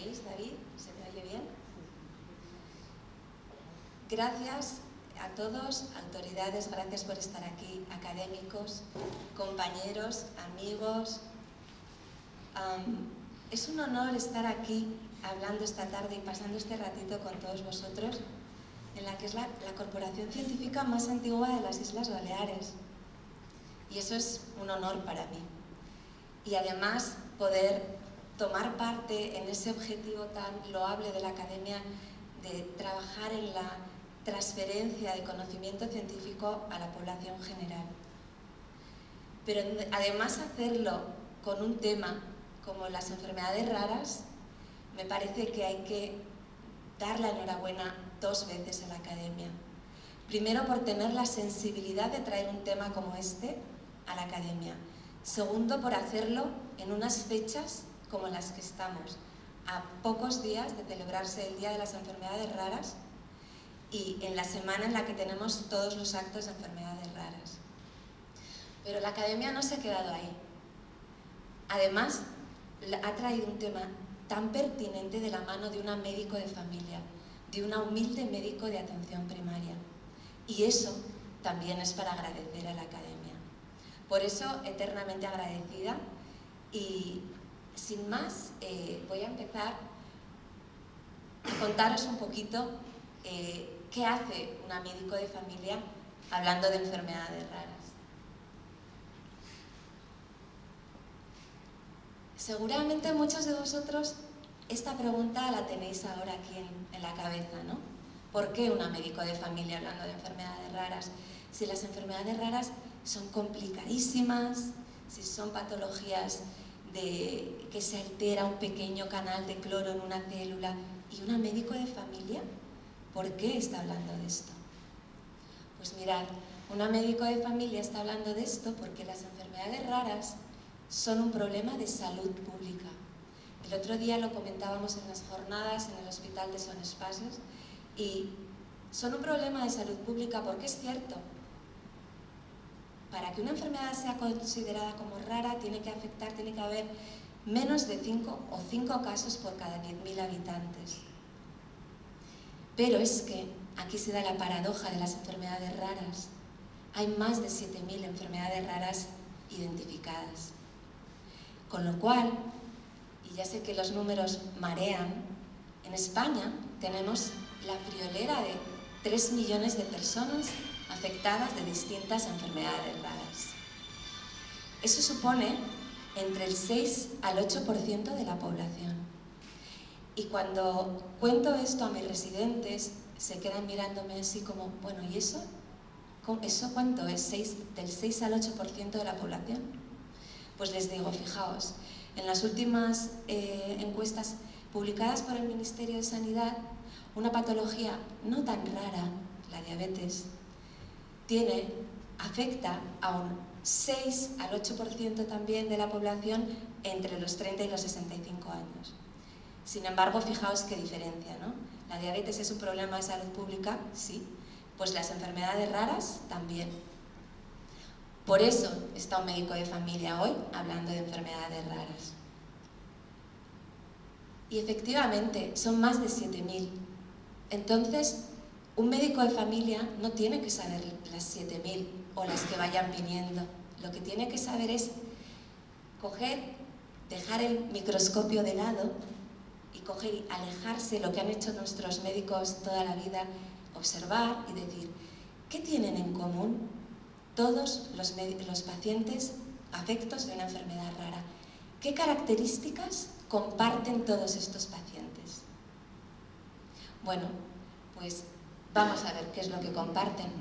oís, David? ¿Se me oye bien? Gracias a todos, autoridades, gracias por estar aquí, académicos, compañeros, amigos. Es un honor estar aquí hablando esta tarde y pasando este ratito con todos vosotros en la que es la corporación científica más antigua de las Islas Baleares. Y eso es un honor para mí. Y además poder tomar parte en ese objetivo tan loable de la academia de trabajar en la transferencia de conocimiento científico a la población general. Pero además hacerlo con un tema como las enfermedades raras, me parece que hay que dar la enhorabuena dos veces a la academia. Primero, por tener la sensibilidad de traer un tema como este a la academia. Segundo, por hacerlo en unas fechas como las que estamos, a pocos días de celebrarse el Día de las Enfermedades Raras y en la semana en la que tenemos todos los actos de enfermedades raras. Pero la academia no se ha quedado ahí. Además, ha traído un tema tan pertinente de la mano de una médico de familia, de una humilde médico de atención primaria. Y eso también es para agradecer a la academia. Por eso, eternamente agradecida. Y sin más, voy a empezar a contaros un poquito qué hace una médico de familia hablando de enfermedades raras. Seguramente muchos de vosotros esta pregunta la tenéis ahora aquí en la cabeza, ¿no? ¿Por qué una médico de familia hablando de enfermedades raras? Si las enfermedades raras son complicadísimas, si son patologías de que se altera un pequeño canal de cloro en una célula, ¿y una médico de familia? ¿Por qué está hablando de esto? Pues mirad, una médico de familia está hablando de esto porque las enfermedades raras son un problema de salud pública. El otro día lo comentábamos en las jornadas en el hospital de Son Espacios y son un problema de salud pública porque es cierto, para que una enfermedad sea considerada como rara tiene que haber menos de 5 casos por cada 10.000 habitantes. Pero es que aquí se da la paradoja de las enfermedades raras. Hay más de 7.000 enfermedades raras identificadas. Con lo cual, y ya sé que los números marean, en España tenemos la friolera de 3 millones de personas afectadas de distintas enfermedades raras. Eso supone entre el 6 al 8% de la población. Y cuando cuento esto a mis residentes, se quedan mirándome así como, bueno, ¿y eso? ¿Eso cuánto es? ¿Del 6 al 8% de la población? Pues les digo, fijaos, en las últimas encuestas publicadas por el Ministerio de Sanidad, una patología no tan rara, la diabetes, afecta a un 6 al 8% también de la población entre los 30 y los 65 años. Sin embargo, fijaos qué diferencia, ¿no? La diabetes es un problema de salud pública, sí, pues las enfermedades raras también. Por eso está un médico de familia hoy hablando de enfermedades raras. Y efectivamente, son más de 7.000. Entonces, un médico de familia no tiene que saber las 7.000 o las que vayan viniendo. Lo que tiene que saber es dejar el microscopio de lado y coger y alejarse lo que han hecho nuestros médicos toda la vida, observar y decir, ¿qué tienen en común todos los pacientes afectos de una enfermedad rara? ¿Qué características comparten todos estos pacientes? Bueno, pues vamos a ver qué es lo que comparten.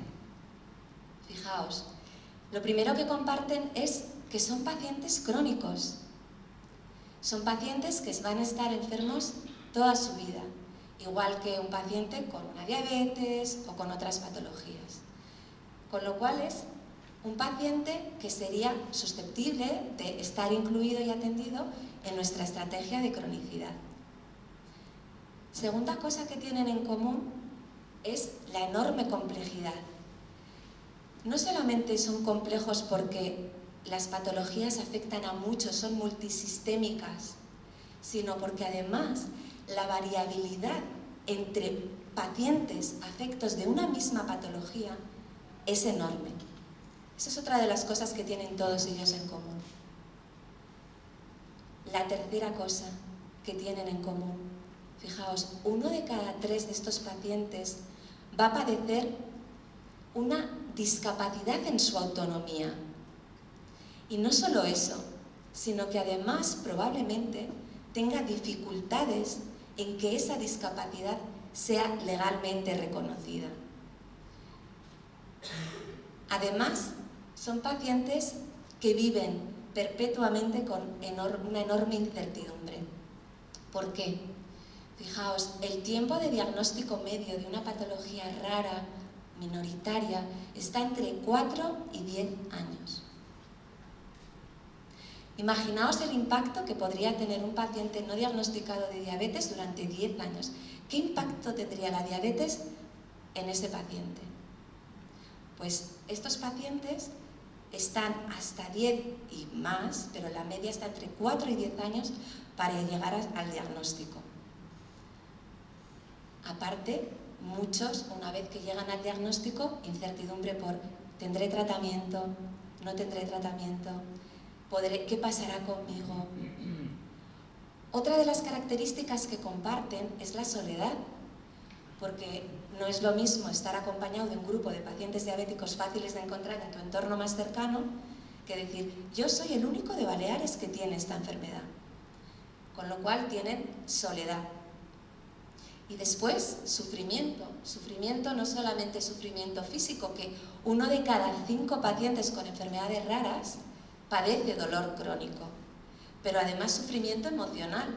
Fijaos, lo primero que comparten es que son pacientes crónicos. Son pacientes que van a estar enfermos toda su vida, igual que un paciente con una diabetes o con otras patologías. Con lo cual es un paciente que sería susceptible de estar incluido y atendido en nuestra estrategia de cronicidad. Segunda cosa que tienen en común es la enorme complejidad. No solamente son complejos porque las patologías afectan a muchos, son multisistémicas, sino porque además la variabilidad entre pacientes afectos de una misma patología es enorme. Esa es otra de las cosas que tienen todos ellos en común. La tercera cosa que tienen en común, fijaos, 1 de cada 3 de estos pacientes va a padecer una discapacidad en su autonomía. Y no solo eso, sino que además probablemente tenga dificultades en que esa discapacidad sea legalmente reconocida. Además, son pacientes que viven perpetuamente con una enorme incertidumbre. ¿Por qué? Fijaos, el tiempo de diagnóstico medio de una patología rara, minoritaria, está entre 4 y 10 años. Imaginaos el impacto que podría tener un paciente no diagnosticado de diabetes durante 10 años. ¿Qué impacto tendría la diabetes en ese paciente? Pues estos pacientes están hasta 10 y más, pero la media está entre 4 y 10 años para llegar al diagnóstico. Aparte, muchos, una vez que llegan al diagnóstico, incertidumbre por ¿tendré tratamiento? ¿No tendré tratamiento? ¿Qué pasará conmigo? Otra de las características que comparten es la soledad, porque no es lo mismo estar acompañado de un grupo de pacientes diabéticos fáciles de encontrar en tu entorno más cercano que decir, yo soy el único de Baleares que tiene esta enfermedad. Con lo cual tienen soledad. Y después, sufrimiento. Sufrimiento no solamente sufrimiento físico, que 1 de cada 5 pacientes con enfermedades raras padece dolor crónico, pero además sufrimiento emocional,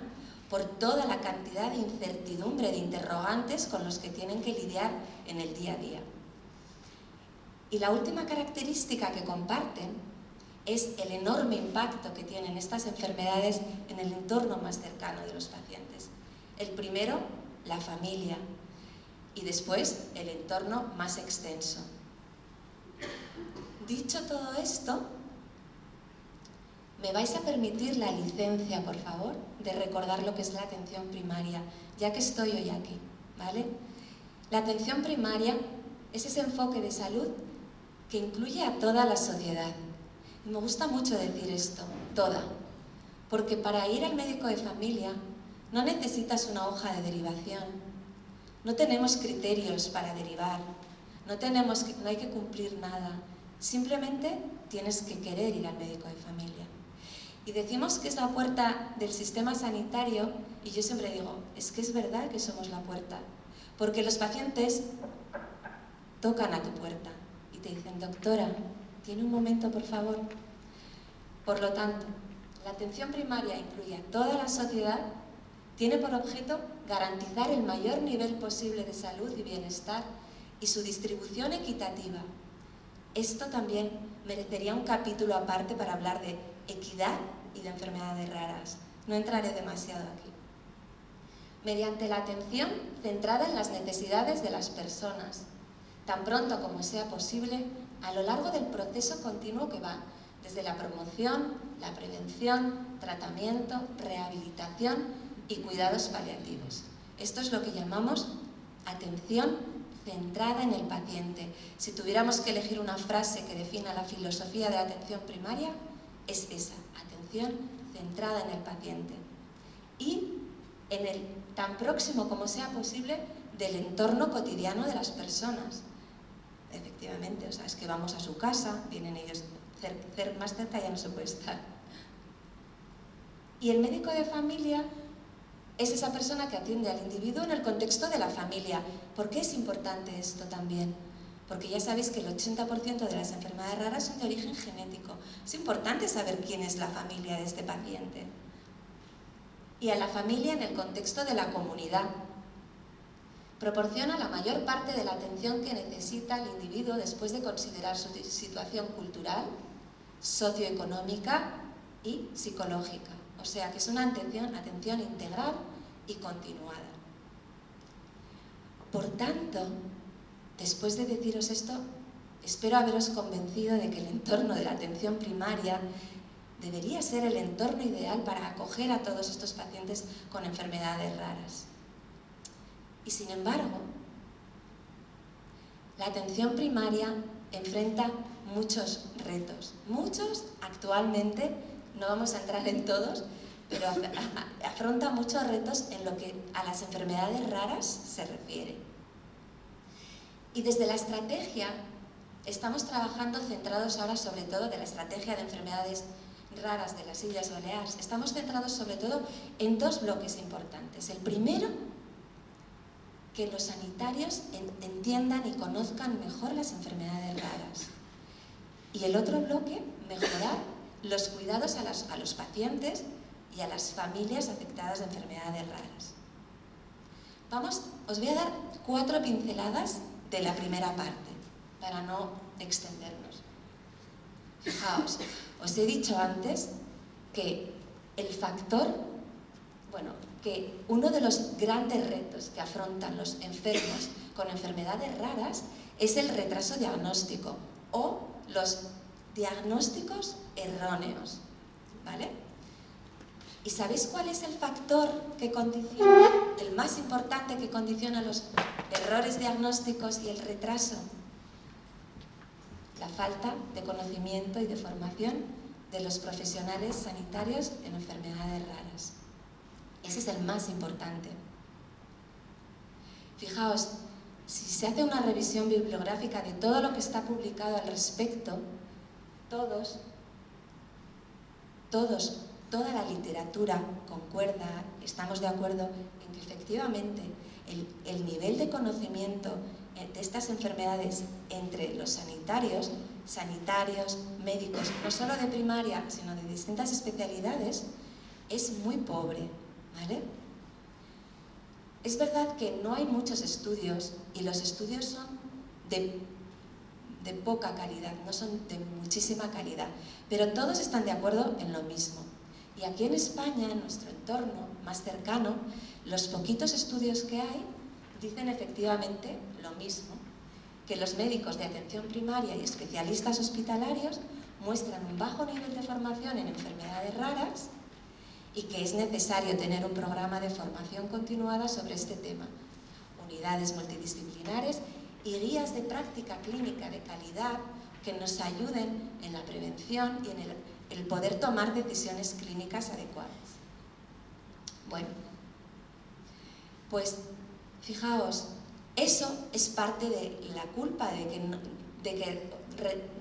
por toda la cantidad de incertidumbre, de interrogantes con los que tienen que lidiar en el día a día. Y la última característica que comparten es el enorme impacto que tienen estas enfermedades en el entorno más cercano de los pacientes. El primero, la familia, y después el entorno más extenso. Dicho todo esto, ¿me vais a permitir la licencia, por favor, de recordar lo que es la atención primaria, ya que estoy hoy aquí, ¿vale? La atención primaria es ese enfoque de salud que incluye a toda la sociedad. Y me gusta mucho decir esto, toda, porque para ir al médico de familia no necesitas una hoja de derivación, no tenemos criterios para derivar, no hay que cumplir nada, simplemente tienes que querer ir al médico de familia. Y decimos que es la puerta del sistema sanitario, y yo siempre digo, es que es verdad que somos la puerta, porque los pacientes tocan a tu puerta y te dicen, doctora, ¿tiene un momento, por favor? Por lo tanto, la atención primaria incluye a toda la sociedad, tiene por objeto garantizar el mayor nivel posible de salud y bienestar y su distribución equitativa. Esto también merecería un capítulo aparte para hablar de equidad y de enfermedades raras. No entraré demasiado aquí. Mediante la atención centrada en las necesidades de las personas, tan pronto como sea posible, a lo largo del proceso continuo que va desde la promoción, la prevención, tratamiento, rehabilitación y cuidados paliativos. Esto es lo que llamamos atención centrada en el paciente. Si tuviéramos que elegir una frase que defina la filosofía de la atención primaria, es esa, atención centrada en el paciente. Y en el tan próximo como sea posible del entorno cotidiano de las personas. Efectivamente, o sea, es que vamos a su casa, vienen ellos más cerca, ya no se puede estar. Y el médico de familia es esa persona que atiende al individuo en el contexto de la familia. ¿Por qué es importante esto también? Porque ya sabéis que el 80% de las enfermedades raras son de origen genético. Es importante saber quién es la familia de este paciente. Y a la familia en el contexto de la comunidad. Proporciona la mayor parte de la atención que necesita el individuo después de considerar su situación cultural, socioeconómica y psicológica. O sea que es una atención integral y continuada. Por tanto, después de deciros esto, espero haberos convencido de que el entorno de la atención primaria debería ser el entorno ideal para acoger a todos estos pacientes con enfermedades raras. Y sin embargo, la atención primaria enfrenta muchos retos. Muchos, actualmente, no vamos a entrar en todos, pero afronta muchos retos en lo que a las enfermedades raras se refiere. Y desde la estrategia estamos trabajando centrados ahora sobre todo de la estrategia de enfermedades raras de las Islas Baleares. Estamos centrados sobre todo en dos bloques importantes. El primero, que los sanitarios entiendan y conozcan mejor las enfermedades raras. Y el otro bloque, mejorar los cuidados a los pacientes y a las familias afectadas de enfermedades raras. Os voy a dar 4 pinceladas de la primera parte, para no extendernos. Fijaos, os he dicho antes que que uno de los grandes retos que afrontan los enfermos con enfermedades raras es el retraso diagnóstico o los diagnósticos erróneos, ¿vale? ¿Y sabéis cuál es el factor que condiciona, el más importante que condiciona los errores diagnósticos y el retraso? La falta de conocimiento y de formación de los profesionales sanitarios en enfermedades raras. Ese es el más importante. Fijaos, si se hace una revisión bibliográfica de todo lo que está publicado al respecto, toda la literatura concuerda, estamos de acuerdo en que efectivamente el nivel de conocimiento de estas enfermedades entre los sanitarios, médicos, no solo de primaria, sino de distintas especialidades, es muy pobre, ¿vale? Es verdad que no hay muchos estudios y los estudios son de poca calidad, no son de muchísima calidad, pero todos están de acuerdo en lo mismo. Y aquí en España, en nuestro entorno más cercano, los poquitos estudios que hay dicen efectivamente lo mismo, que los médicos de atención primaria y especialistas hospitalarios muestran un bajo nivel de formación en enfermedades raras y que es necesario tener un programa de formación continuada sobre este tema, unidades multidisciplinares y guías de práctica clínica de calidad que nos ayuden en la prevención y en el poder tomar decisiones clínicas adecuadas. Bueno, pues fijaos, eso es parte de la culpa de que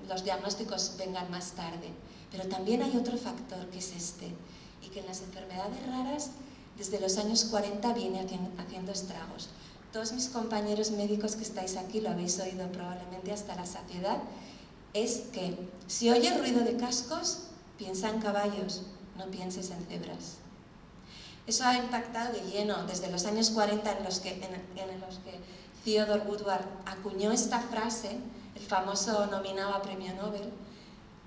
los diagnósticos vengan más tarde, pero también hay otro factor que es y que en las enfermedades raras desde los años 40 viene haciendo estragos. Todos mis compañeros médicos que estáis aquí lo habéis oído probablemente hasta la saciedad, es que si oyes ruido de cascos, piensa en caballos, no pienses en cebras. Eso ha impactado de lleno desde los años 40 en los que Theodore Woodward acuñó esta frase, el famoso nominado a premio Nobel.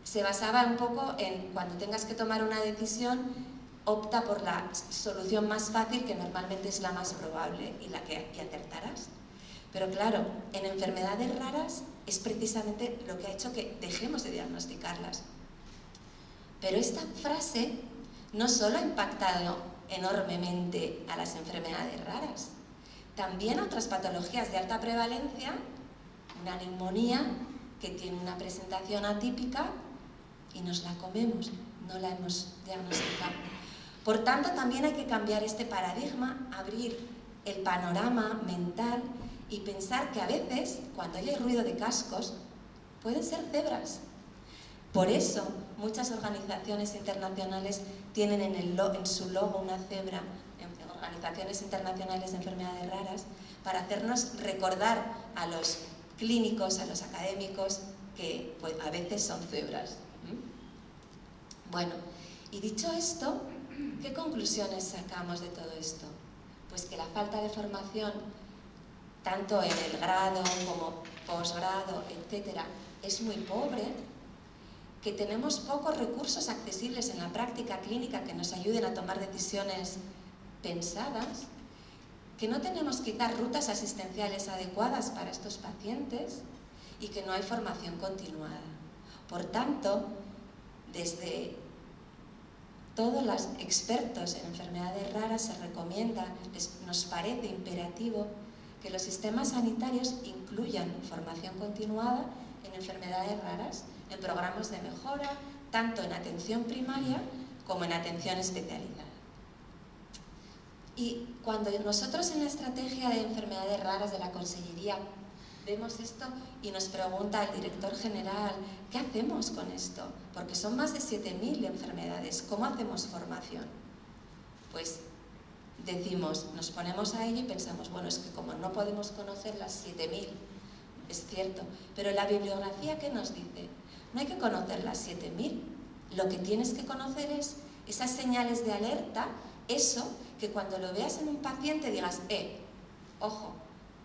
Se basaba un poco en cuando tengas que tomar una decisión, opta por la solución más fácil, que normalmente es la más probable y acertarás. Pero claro, en enfermedades raras es precisamente lo que ha hecho que dejemos de diagnosticarlas. Pero esta frase no solo ha impactado enormemente a las enfermedades raras, también a otras patologías de alta prevalencia, una neumonía que tiene una presentación atípica y nos la comemos, no la hemos diagnosticado. Por tanto, también hay que cambiar este paradigma, abrir el panorama mental y pensar que a veces, cuando hay ruido de cascos, pueden ser cebras. Por eso, muchas organizaciones internacionales tienen en su logo una cebra, organizaciones internacionales de enfermedades raras, para hacernos recordar a los clínicos, a los académicos, que pues, a veces son cebras. Bueno, y dicho esto, ¿qué conclusiones sacamos de todo esto? Pues que la falta de formación, tanto en el grado como posgrado, etcétera, es muy pobre, que tenemos pocos recursos accesibles en la práctica clínica que nos ayuden a tomar decisiones pensadas, que no tenemos quizás rutas asistenciales adecuadas para estos pacientes y que no hay formación continuada. Por tanto, desde todos los expertos en enfermedades raras se recomienda, nos parece imperativo que los sistemas sanitarios incluyan formación continuada en enfermedades raras, en programas de mejora, tanto en atención primaria como en atención especializada. Y cuando nosotros en la estrategia de enfermedades raras de la Consellería vemos esto y nos pregunta el director general, ¿qué hacemos con esto? Porque son más de 7.000 enfermedades, ¿cómo hacemos formación? Pues decimos, nos ponemos a ello y pensamos, bueno, es que como no podemos conocer las 7.000, es cierto, pero la bibliografía, ¿qué nos dice? No hay que conocer las 7.000, lo que tienes que conocer es esas señales de alerta, eso que cuando lo veas en un paciente digas, ojo,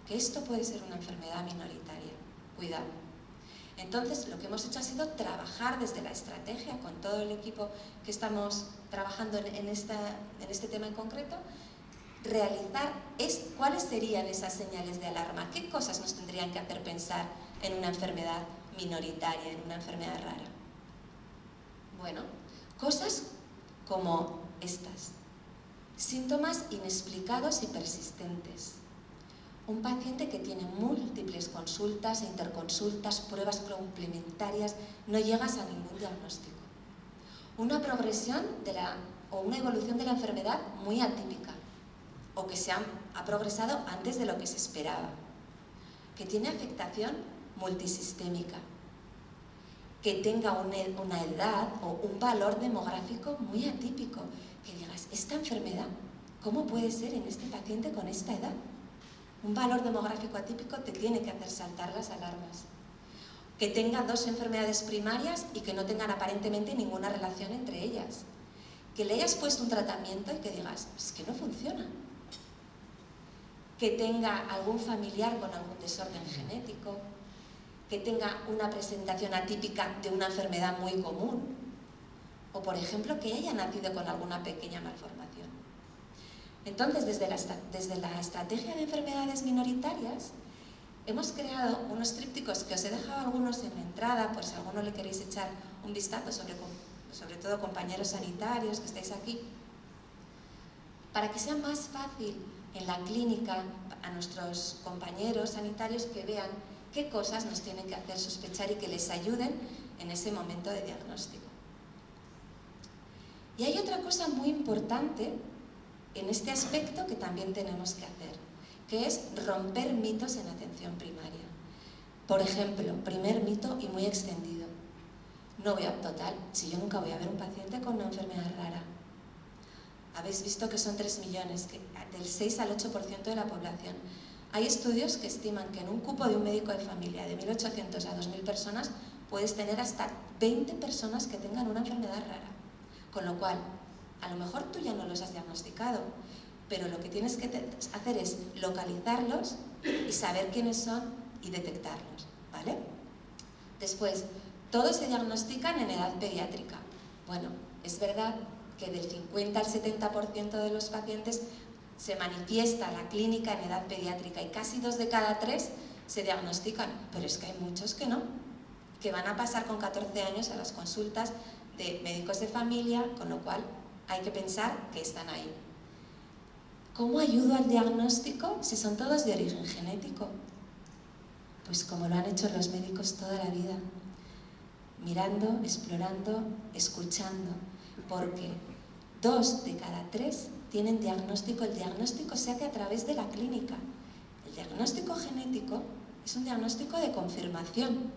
que esto puede ser una enfermedad minoritaria, cuidado. Entonces, lo que hemos hecho ha sido trabajar desde la estrategia con todo el equipo que estamos trabajando en este tema en concreto, realizar cuáles serían esas señales de alarma, qué cosas nos tendrían que hacer pensar en una enfermedad minoritaria, en una enfermedad rara. Bueno, cosas como estas. Síntomas inexplicados y persistentes. Un paciente que tiene múltiples consultas e interconsultas, pruebas complementarias, no llegas a ningún diagnóstico. Una progresión o una evolución de la enfermedad muy atípica, o que ha progresado antes de lo que se esperaba, que tiene afectación multisistémica, que tenga una edad o un valor demográfico muy atípico, que digas, esta enfermedad, ¿cómo puede ser en este paciente con esta edad? Un valor demográfico atípico te tiene que hacer saltar las alarmas. Que tenga 2 enfermedades primarias y que no tengan aparentemente ninguna relación entre ellas. Que le hayas puesto un tratamiento y que digas, es que no funciona. Que tenga algún familiar con algún desorden genético. Que tenga una presentación atípica de una enfermedad muy común. O, por ejemplo, que haya nacido con alguna pequeña malformación. Entonces, desde la estrategia de enfermedades minoritarias, hemos creado unos trípticos que os he dejado algunos en la entrada, por si a alguno le queréis echar un vistazo, sobre todo compañeros sanitarios que estáis aquí, para que sea más fácil en la clínica a nuestros compañeros sanitarios que vean qué cosas nos tienen que hacer sospechar y que les ayuden en ese momento de diagnóstico. Y hay otra cosa muy importante en este aspecto que también tenemos que hacer, que es romper mitos en atención primaria. Por ejemplo, primer mito y muy extendido. No voy a, total, si yo nunca voy a ver un paciente con una enfermedad rara. Habéis visto que son 3 millones, que del 6 al 8% de la población. Hay estudios que estiman que en un cupo de un médico de familia de 1.800 a 2.000 personas puedes tener hasta 20 personas que tengan una enfermedad rara. Con lo cual, a lo mejor tú ya no los has diagnosticado, pero lo que tienes que hacer es localizarlos y saber quiénes son y detectarlos, ¿vale? Después, todos se diagnostican en edad pediátrica. Bueno, es verdad que del 50 al 70% de los pacientes se manifiesta la clínica en edad pediátrica y casi 2 de cada 3 se diagnostican, pero es que hay muchos que no, que van a pasar con 14 años a las consultas de médicos de familia, con lo cual hay que pensar que están ahí. ¿Cómo ayudo al diagnóstico si son todos de origen genético? Pues como lo han hecho los médicos toda la vida, mirando, explorando, escuchando, porque 2 de cada 3 tienen diagnóstico. El diagnóstico se hace a través de la clínica. El diagnóstico genético es un diagnóstico de confirmación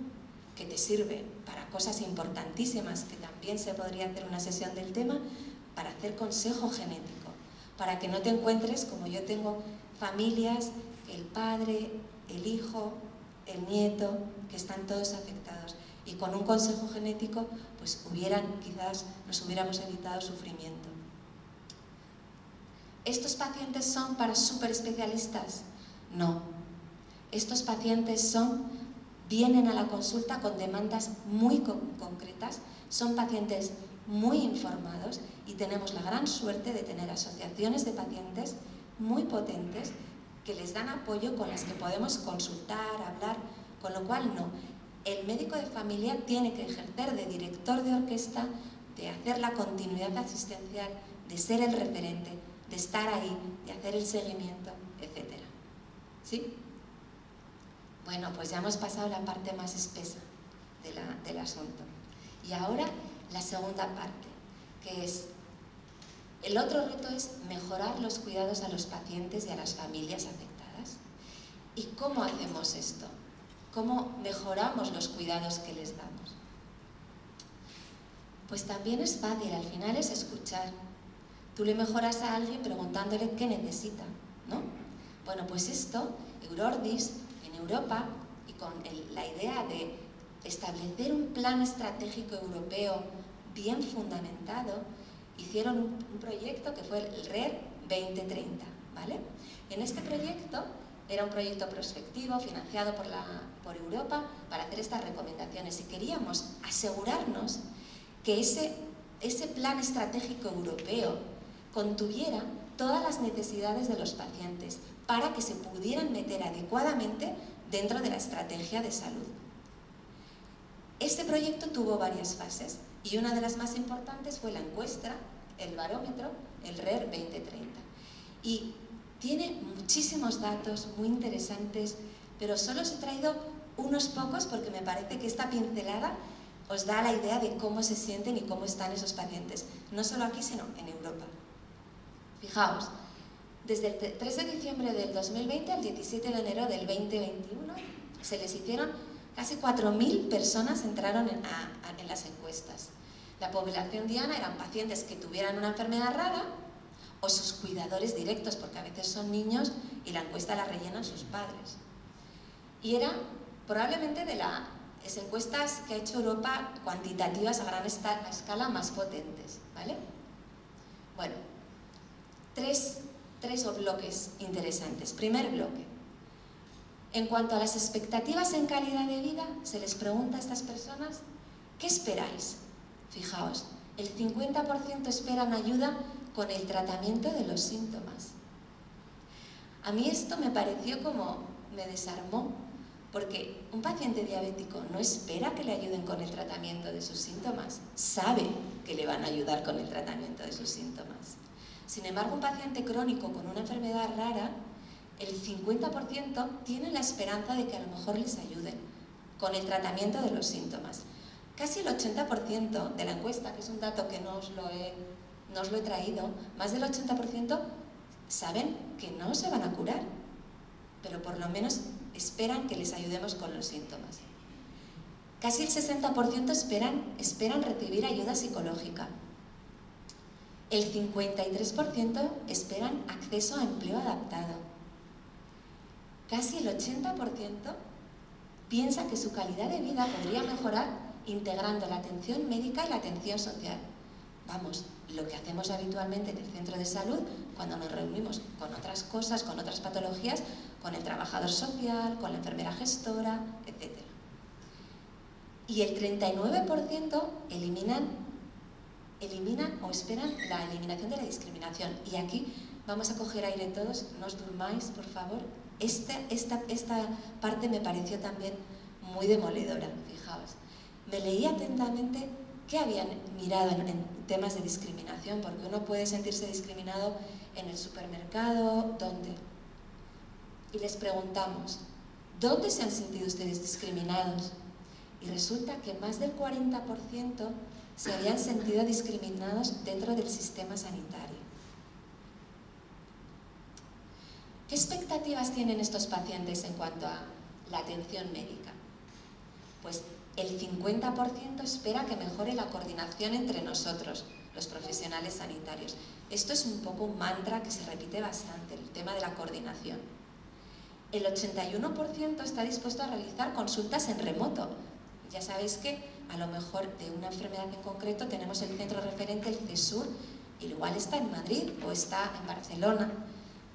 que te sirve para cosas importantísimas, que también se podría hacer una sesión del tema, para hacer consejo genético, para que no te encuentres, como yo tengo familias, el padre, el hijo, el nieto, que están todos afectados. Y con un consejo genético, pues quizás nos hubiéramos evitado sufrimiento. ¿Estos pacientes son para superespecialistas? No. Estos pacientes vienen a la consulta con demandas muy concretas, son pacientes muy informados y tenemos la gran suerte de tener asociaciones de pacientes muy potentes que les dan apoyo, con las que podemos consultar, hablar, con lo cual no. El médico de familia tiene que ejercer de director de orquesta de hacer la continuidad asistencial, de ser el referente, de estar ahí, de hacer el seguimiento, etc. ¿Sí? Bueno, pues ya hemos pasado la parte más espesa del asunto. Y ahora la segunda parte, que es, el otro reto es mejorar los cuidados a los pacientes y a las familias afectadas. ¿Y cómo hacemos esto? ¿Cómo mejoramos los cuidados que les damos? Pues también es fácil, al final es escuchar. Tú le mejoras a alguien preguntándole qué necesita, ¿no? Bueno, pues esto, Eurordis, en Europa, y con la idea de establecer un plan estratégico europeo bien fundamentado, hicieron un proyecto que fue el RER 2030, ¿vale? En este proyecto, era un proyecto prospectivo financiado por Europa para hacer estas recomendaciones y queríamos asegurarnos que ese plan estratégico europeo contuviera todas las necesidades de los pacientes para que se pudieran meter adecuadamente dentro de la estrategia de salud. Este proyecto tuvo varias fases y una de las más importantes fue la encuesta, el barómetro, el RER 2030. Y tiene muchísimos datos muy interesantes, pero solo os he traído unos pocos porque me parece que esta pincelada os da la idea de cómo se sienten y cómo están esos pacientes, no solo aquí, sino en Europa. Fijaos, desde el 3 de diciembre del 2020 al 17 de enero del 2021 se les hicieron casi 4.000 personas entraron en las encuestas. La población diana eran pacientes que tuvieran una enfermedad rara o sus cuidadores directos, porque a veces son niños y la encuesta la rellenan sus padres. Y eran probablemente de las encuestas que ha hecho Europa cuantitativas a gran escala más potentes, ¿vale? Bueno, tres bloques interesantes. Primer bloque. En cuanto a las expectativas en calidad de vida, se les pregunta a estas personas, ¿qué esperáis? Fijaos, el 50% esperan ayuda con el tratamiento de los síntomas. A mí esto me pareció como, me desarmó, porque un paciente diabético no espera que le ayuden con el tratamiento de sus síntomas, sabe que le van a ayudar con el tratamiento de sus síntomas. Sin embargo, un paciente crónico con una enfermedad rara, el 50% tiene la esperanza de que a lo mejor les ayuden con el tratamiento de los síntomas. Casi el 80% de la encuesta, que es un dato que no os lo he traído, más del 80% saben que no se van a curar, pero por lo menos esperan que les ayudemos con los síntomas. Casi el 60% esperan recibir ayuda psicológica. El 53% esperan acceso a empleo adaptado. Casi el 80% piensa que su calidad de vida podría mejorar integrando la atención médica y la atención social. Vamos, lo que hacemos habitualmente en el centro de salud cuando nos reunimos con otras cosas, con otras patologías, con el trabajador social, con la enfermera gestora, etc. Y el 39% eliminan o esperan la eliminación de la discriminación. Y aquí vamos a coger aire todos, no os durmáis, por favor. Esta parte me pareció también muy demoledora, fijaos. Me leí atentamente qué habían mirado en temas de discriminación, porque uno puede sentirse discriminado en el supermercado, ¿dónde? Y les preguntamos, ¿dónde se han sentido ustedes discriminados? Y resulta que más del 40% se habían sentido discriminados dentro del sistema sanitario. ¿Qué expectativas tienen estos pacientes en cuanto a la atención médica? Pues el 50% espera que mejore la coordinación entre nosotros, los profesionales sanitarios. Esto es un poco un mantra que se repite bastante, el tema de la coordinación. El 81% está dispuesto a realizar consultas en remoto. Ya sabéis que a lo mejor de una enfermedad en concreto tenemos el centro referente, el CESUR, y igual está en Madrid o está en Barcelona.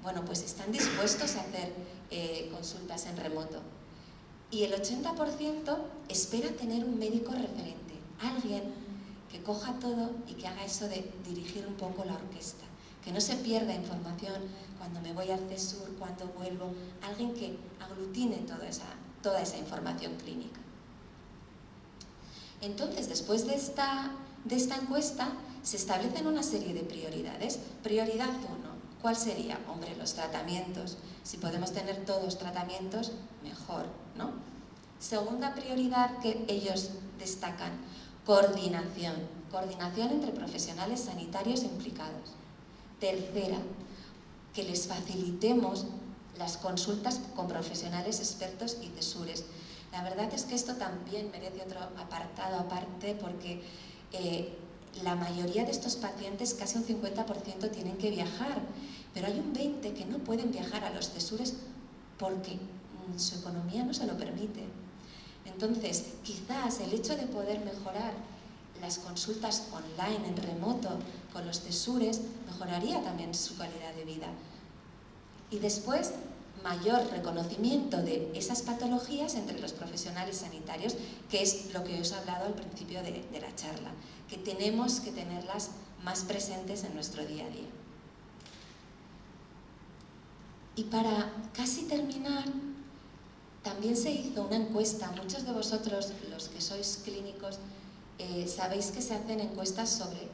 Bueno, pues están dispuestos a hacer consultas en remoto. Y el 80% espera tener un médico referente, alguien que coja todo y que haga eso de dirigir un poco la orquesta, que no se pierda información cuando me voy al CESUR, cuando vuelvo, alguien que aglutine toda esa información clínica. Entonces, después de esta de esta encuesta se establecen una serie de prioridades. Prioridad 1, ¿cuál sería? Hombre, los tratamientos. Si podemos tener todos tratamientos, mejor, ¿no? Segunda prioridad que ellos destacan, coordinación. Coordinación entre profesionales sanitarios implicados. Tercera, que les facilitemos las consultas con profesionales expertos y CESURes. La verdad es que esto también merece otro apartado aparte porque la mayoría de estos pacientes, casi un 50%, tienen que viajar, pero hay un 20% que no pueden viajar a los CESURes porque su economía no se lo permite. Entonces, quizás el hecho de poder mejorar las consultas online, en remoto, con los CESURes, mejoraría también su calidad de vida. Y después, mayor reconocimiento de esas patologías entre los profesionales sanitarios, que es lo que os he hablado al principio de la charla, que tenemos que tenerlas más presentes en nuestro día a día. Y para casi terminar, también se hizo una encuesta. Muchos de vosotros, los que sois clínicos, sabéis que se hacen encuestas sobre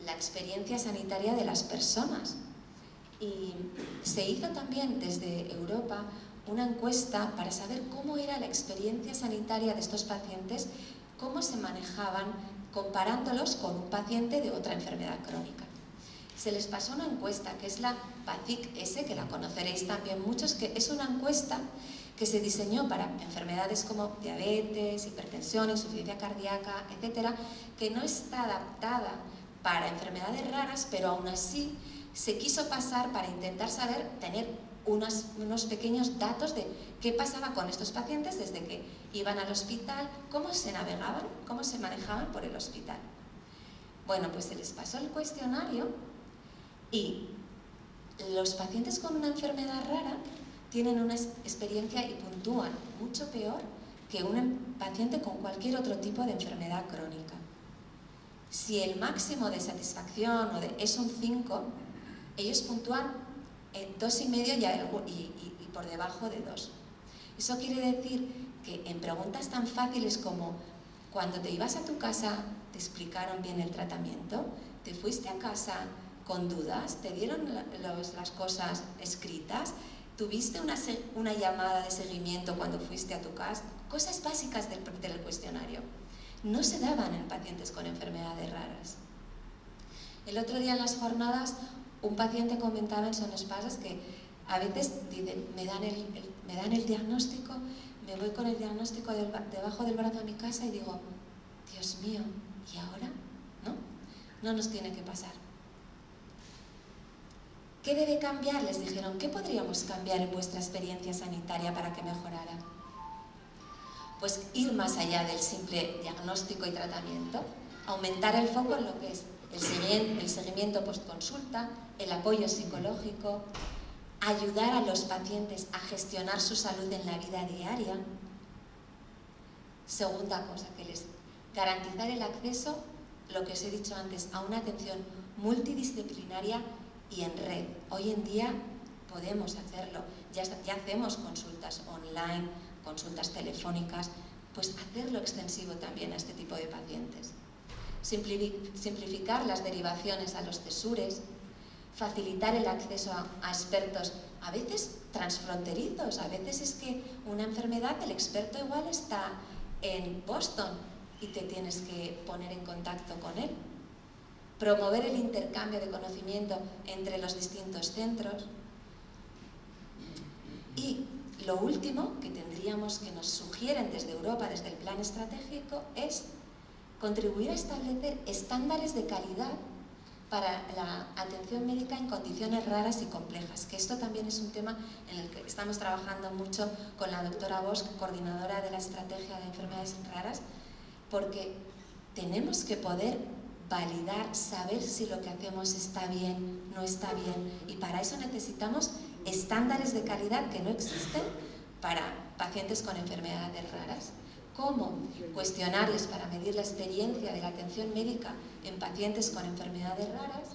la experiencia sanitaria de las personas. Y se hizo también desde Europa una encuesta para saber cómo era la experiencia sanitaria de estos pacientes, cómo se manejaban comparándolos con un paciente de otra enfermedad crónica. Se les pasó una encuesta que es la PACIC-S, que la conoceréis también muchos, que es una encuesta que se diseñó para enfermedades como diabetes, hipertensión, insuficiencia cardíaca, etcétera, que no está adaptada para enfermedades raras, pero aún así se quiso pasar para intentar saber, tener unos pequeños datos de qué pasaba con estos pacientes desde que iban al hospital, cómo se navegaban, cómo se manejaban por el hospital. Bueno, pues se les pasó el cuestionario y los pacientes con una enfermedad rara tienen una experiencia y puntúan mucho peor que un paciente con cualquier otro tipo de enfermedad crónica. Si el máximo de satisfacción es un 5, ellos puntúan 2,5 y por debajo de 2. Eso quiere decir que en preguntas tan fáciles como cuando te ibas a tu casa, ¿te explicaron bien el tratamiento? ¿Te fuiste a casa con dudas? ¿Te dieron las cosas escritas? ¿Tuviste una llamada de seguimiento cuando fuiste a tu casa? Cosas básicas del cuestionario. No se daban en pacientes con enfermedades raras. El otro día en las jornadas, un paciente comentaba en Sonospasos que a veces dice, me dan el diagnóstico, me voy con el diagnóstico debajo del brazo a mi casa y digo, Dios mío, ¿y ahora? No nos tiene que pasar. ¿Qué debe cambiar? Les dijeron, ¿qué podríamos cambiar en vuestra experiencia sanitaria para que mejorara? Pues ir más allá del simple diagnóstico y tratamiento, aumentar el foco en lo que es el seguimiento postconsulta, el apoyo psicológico, ayudar a los pacientes a gestionar su salud en la vida diaria. Segunda cosa, garantizar el acceso, lo que os he dicho antes, a una atención multidisciplinaria y en red. Hoy en día podemos hacerlo, ya hacemos consultas online, consultas telefónicas, pues hacerlo extensivo también a este tipo de pacientes. Simplificar las derivaciones a los CESURes, facilitar el acceso a expertos, a veces transfronterizos, a veces es que una enfermedad, el experto igual está en Boston y te tienes que poner en contacto con él. Promover el intercambio de conocimiento entre los distintos centros. Y lo último que nos sugieren desde Europa, desde el plan estratégico, es contribuir a establecer estándares de calidad para la atención médica en condiciones raras y complejas, que esto también es un tema en el que estamos trabajando mucho con la doctora Bosch, coordinadora de la estrategia de enfermedades raras, porque tenemos que poder validar, saber si lo que hacemos está bien, no está bien, y para eso necesitamos estándares de calidad que no existen para pacientes con enfermedades raras, como cuestionarios para medir la experiencia de la atención médica en pacientes con enfermedades raras,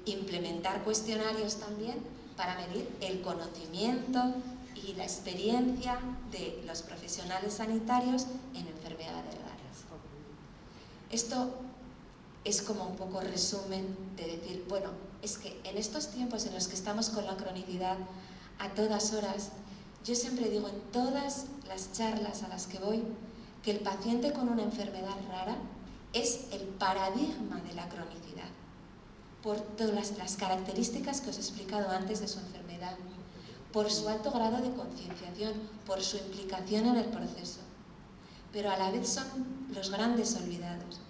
implementar cuestionarios también para medir el conocimiento y la experiencia de los profesionales sanitarios en enfermedades raras. Esto es como un poco resumen de decir, bueno, es que en estos tiempos en los que estamos con la cronicidad a todas horas, yo siempre digo en todas las charlas a las que voy que el paciente con una enfermedad rara es el paradigma de la cronicidad, por todas las características que os he explicado antes de su enfermedad, por su alto grado de concienciación, por su implicación en el proceso. Pero a la vez son los grandes olvidados.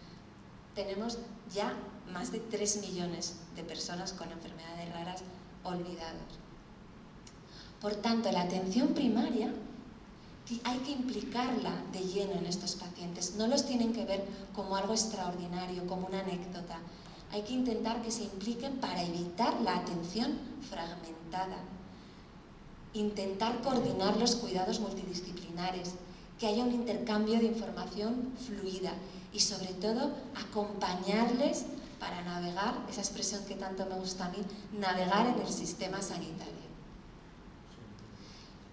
Tenemos ya más de 3 millones de personas con enfermedades raras olvidados. Por tanto, la atención primaria hay que implicarla de lleno en estos pacientes. No los tienen que ver como algo extraordinario, como una anécdota. Hay que intentar que se impliquen para evitar la atención fragmentada. Intentar coordinar los cuidados multidisciplinares, que haya un intercambio de información fluida y sobre todo acompañarles para navegar, esa expresión que tanto me gusta a mí, navegar en el sistema sanitario.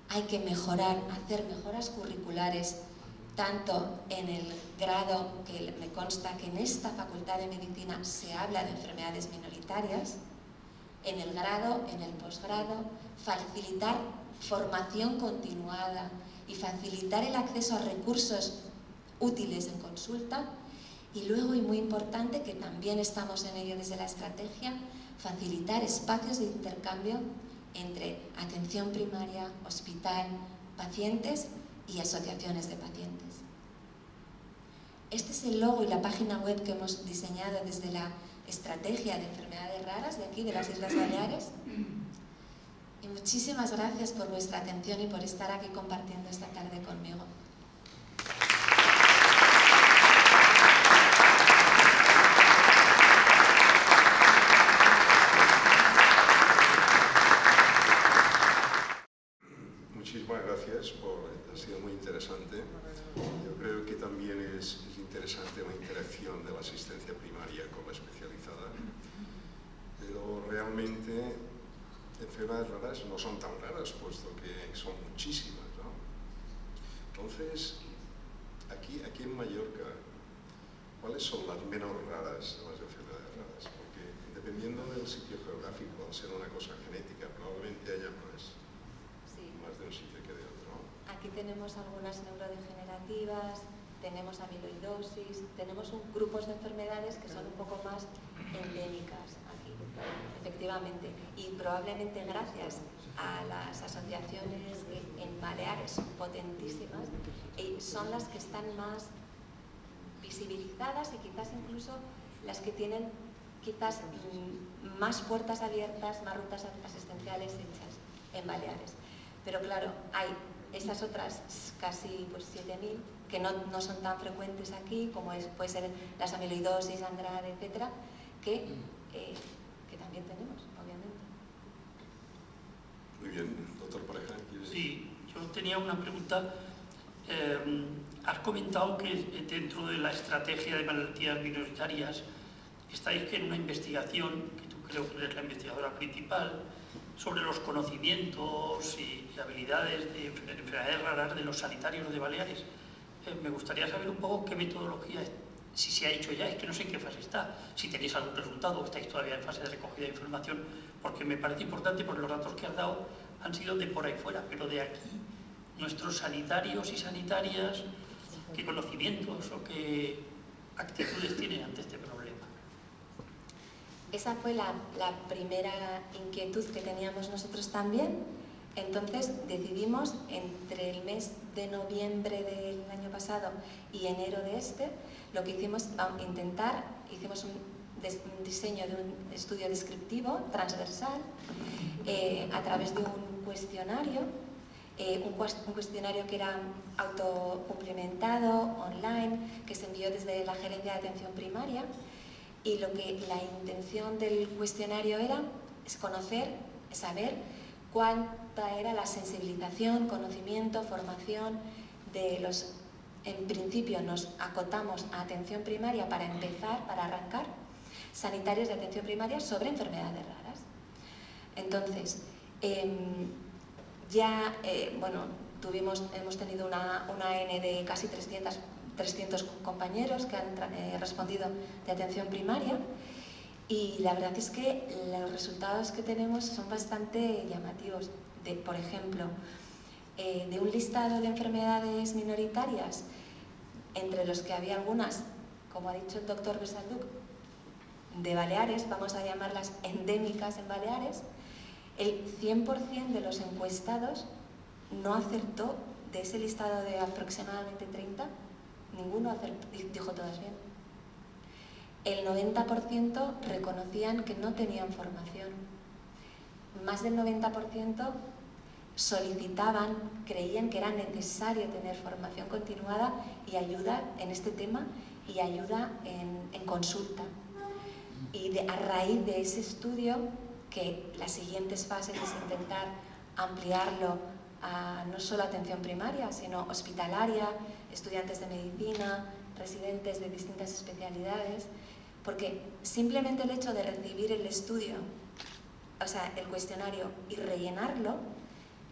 Hay que mejorar, hacer mejoras curriculares, tanto en el grado, que me consta que en esta Facultad de Medicina se habla de enfermedades minoritarias, en el grado, en el posgrado, facilitar formación continuada y facilitar el acceso a recursos útiles en consulta, y luego, y muy importante, que también estamos en ello desde la estrategia, facilitar espacios de intercambio entre atención primaria, hospital, pacientes y asociaciones de pacientes. Este es el logo y la página web que hemos diseñado desde la estrategia de enfermedades raras de aquí, de las Islas Baleares. Y muchísimas gracias por vuestra atención y por estar aquí compartiendo esta tarde conmigo. Muchísimas gracias, ha sido muy interesante. Yo creo que también es interesante la interacción de la asistencia primaria con la especializada, pero realmente enfermedades raras no son tan raras, puesto que son muchísimas, ¿no? Entonces, aquí en Mallorca, ¿cuáles son las menos raras de las enfermedades raras? Porque dependiendo del sitio geográfico, al ser una cosa genética, probablemente haya más de un sitio que de otro. Aquí tenemos algunas neurodegenerativas, tenemos amiloidosis, tenemos grupos de enfermedades que son un poco más endémicas aquí, efectivamente. Y probablemente gracias a las asociaciones en Baleares potentísimas, son las que están más visibilizadas y quizás incluso las que tienen quizás más puertas abiertas, más rutas asistenciales hechas en Baleares. Pero claro, hay esas otras casi 7.000 que no son tan frecuentes aquí, como puede ser las amiloidosis, Andrade, etcétera, que también tenemos, obviamente. Muy bien, doctor Pareja. Sí, yo tenía una pregunta. Has comentado que dentro de la estrategia de malaltías minoritarias estáis en una investigación, que tú creo que eres la investigadora principal, sobre los conocimientos y habilidades de enfermedades raras de los sanitarios de Baleares. Me gustaría saber un poco qué metodología, si se ha hecho ya, es que no sé en qué fase está, si tenéis algún resultado o estáis todavía en fase de recogida de información, porque me parece importante, porque los datos que has dado han sido de por ahí fuera, pero de aquí, nuestros sanitarios y sanitarias, ¿qué conocimientos o qué actitudes tienen ante este problema? Esa fue la primera inquietud que teníamos nosotros también. Entonces decidimos, entre el mes de noviembre del año pasado y enero de este, lo que hicimos, hicimos un diseño de un estudio descriptivo transversal a través de un cuestionario, un cuestionario que era autocumplimentado, online, que se envió desde la Gerencia de Atención Primaria. Y la intención del cuestionario es saber cuánta era la sensibilización, conocimiento, formación en principio nos acotamos a atención primaria para empezar, para arrancar, sanitarios de atención primaria sobre enfermedades raras. Entonces, hemos tenido una N de casi 300 300 compañeros que han respondido de atención primaria, y la verdad es que los resultados que tenemos son bastante llamativos. Por ejemplo, de un listado de enfermedades minoritarias, entre los que había algunas, como ha dicho el doctor Besalduc, de Baleares, vamos a llamarlas endémicas en Baleares, el 100% de los encuestados no acertó. De ese listado de aproximadamente 30, ninguno dijo todas bien. El 90% reconocían que no tenían formación. Más del 90% solicitaban, creían que era necesario tener formación continuada y ayuda en este tema y ayuda en consulta. Y a raíz de ese estudio, que las siguientes fases es intentar ampliarlo a no solo atención primaria, sino hospitalaria, estudiantes de medicina, residentes de distintas especialidades, porque simplemente el hecho de recibir el estudio, o sea, el cuestionario y rellenarlo,